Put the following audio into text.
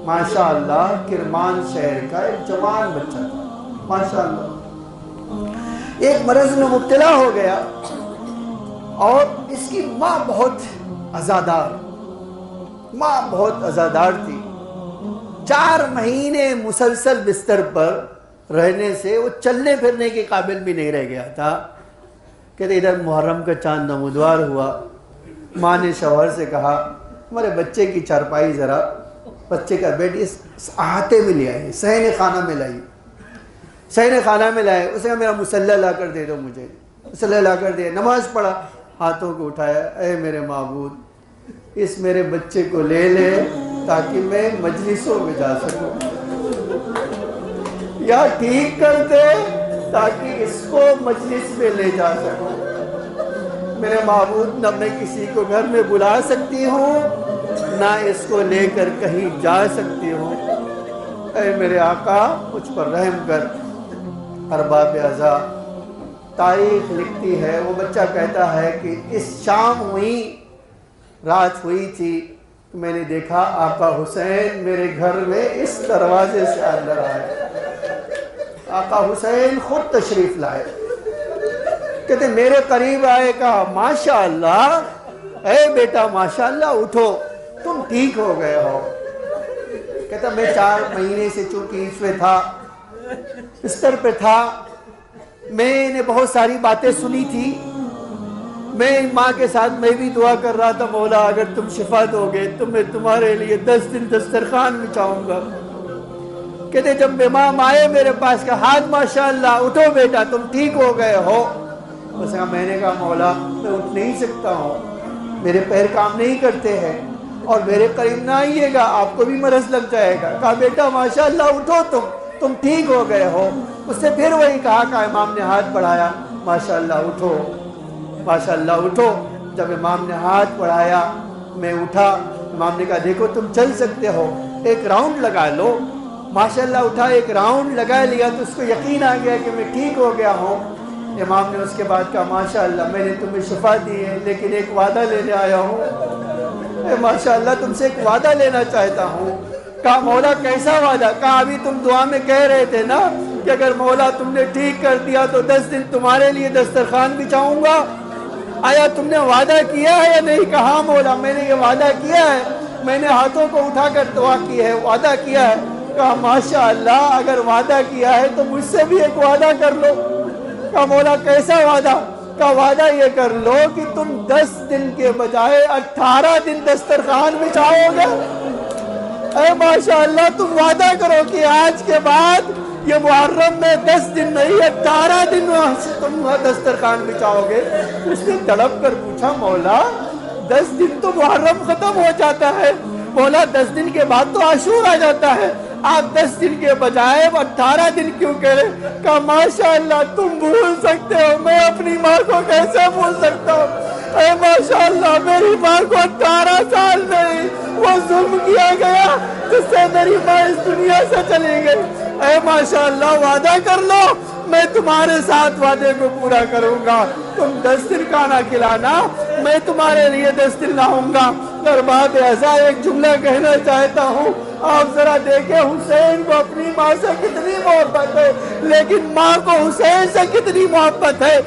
ماشاءاللہ کرمان شہر کا ایک جوان بچہ تھا، ماشاءاللہ ایک مرض میں مبتلا ہو گیا اور اس کی ماں بہت عزادار تھی۔ 4 مہینے مسلسل بستر پر رہنے سے وہ چلنے پھرنے کے قابل بھی نہیں رہ گیا تھا۔ کہتے ادھر محرم کا چاند نمودوار ہوا، ماں نے شوہر سے کہا ہمارے بچے کی چارپائی ذرا بچے کا بیڈ اس احاطے میں لے آئیے، صحن خانہ میں لائیے۔ صحن خانہ میں لائے، اسے کہا میرا مصلی لا کر دے دو، مجھے مصلی لا کر دے۔ نماز پڑھا، ہاتھوں کو اٹھایا، اے میرے معبود اس میرے بچے کو لے لے تاکہ میں مجلسوں میں جا سکوں، یا ٹھیک کر دے تاکہ اس کو مجلس میں لے جا سکوں۔ میرے معبود نہ میں کسی کو گھر میں بلا سکتی ہوں نہ اس کو لے کر کہیں جا سکتی ہوں، اے میرے آقا مجھ پر رحم کر۔ ارباب اعضاء تاریخ لکھتی ہے، وہ بچہ کہتا ہے کہ اس شام رات ہوئی تھی، میں نے دیکھا آقا حسین میرے گھر میں اس دروازے سے اندر آئے، آقا حسین خود تشریف لائے۔ کہتے میرے قریب آئے، کہا ماشاءاللہ اے بیٹا ماشاءاللہ اٹھو، تم ٹھیک ہو گئے ہو۔ کہتا میں 4 مہینے سے چونکہ اس میں تھا، بستر پہ تھا، میں نے بہت ساری باتیں سنی تھی، میں ماں کے ساتھ میں بھی دعا کر رہا تھا مولا اگر تم شفا دو گے تو میں تمہارے لیے 10 دن دسترخوان بچھاؤں گا۔ کہتے جب امام آئے میرے پاس کا ہاتھ ماشاءاللہ اٹھو بیٹا تم ٹھیک ہو گئے ہو۔ اس نے کہا میں نے کہا مولا میں اٹھ نہیں سکتا ہوں، میرے پیر کام نہیں کرتے ہیں اور میرے قریب نہ آئیے گا، آپ کو بھی مرض لگ جائے گا۔ کہا بیٹا ماشاءاللہ اٹھو تم ٹھیک ہو گئے ہو۔ اس نے پھر وہی کہا کہ امام نے ہاتھ بڑھایا، ماشاءاللہ اٹھو ماشاءاللہ اٹھو۔ جب امام نے ہاتھ بڑھایا میں اٹھا، امام نے کہا دیکھو تم چل سکتے ہو، ایک راؤنڈ لگا لو۔ ماشاءاللہ اٹھا، ایک راؤنڈ لگا لیا تو اس کو یقین آ گیا کہ میں ٹھیک ہو گیا ہوں۔ امام نے اس کے بعد کہا ماشاءاللہ میں نے تمہیں شفا دی ہے لیکن ایک وعدہ لینے آیا ہوں، ماشاءاللہ تم سے ایک وعدہ لینا چاہتا ہوں۔ کہا مولا کیسا وعدہ؟ کہا ابھی تم دعا میں کہہ رہے تھے نا کہ اگر مولا تم نے ٹھیک کر دیا تو 10 دن تمہارے لیے دسترخوان بچھاؤں گا، آیا تم نے وعدہ کیا ہے یا نہیں؟ کہا مولا میں نے یہ وعدہ کیا ہے، میں نے ہاتھوں کو اٹھا کر دعا کی ہے، وعدہ کیا ہے۔ کہا ماشاءاللہ اگر وعدہ کیا ہے تو مجھ سے بھی ایک وعدہ کر لو۔ کہا مولا کیسا وعدہ؟ کہا وعدہ یہ کر لو کہ تم 10 دن کے بجائے 18 دن دسترخوان بچھاؤ گے۔ اے ماشاءاللہ تم وعدہ کرو کہ آج کے بعد یہ محرم میں 10 دن نہیں 18 دن تم دسترخوان بچھاؤ گے۔ اس نے تڑپ کر پوچھا مولا 10 دن تو محرم ختم ہو جاتا ہے، مولا 10 دن کے بعد تو عاشور آ جاتا ہے، آپ 10 دن کے بجائے 18 دن کیوں کہہ رہے؟ کہا ماشاءاللہ تم بھول سکتے ہو، میں اپنی ماں کو کیسے بھول سکتا ہوں؟ اے ماشاءاللہ میری ماں کو 18 سال میں وہ ظلم کیا گیا جس سے میری ماں اس دنیا سے چلی گئی۔ اے ماشاءاللہ وعدہ کر لو میں تمہارے ساتھ وعدے کو پورا کروں گا، تم 10 دن کھانا کھلانا، میں تمہارے لیے 10 دن لاؤں گا۔ ارباب اعضاء ایک جملہ کہنا چاہتا ہوں، آپ ذرا دیکھیں حسین کو اپنی ماں سے کتنی محبت ہے لیکن ماں کو حسین سے کتنی محبت ہے۔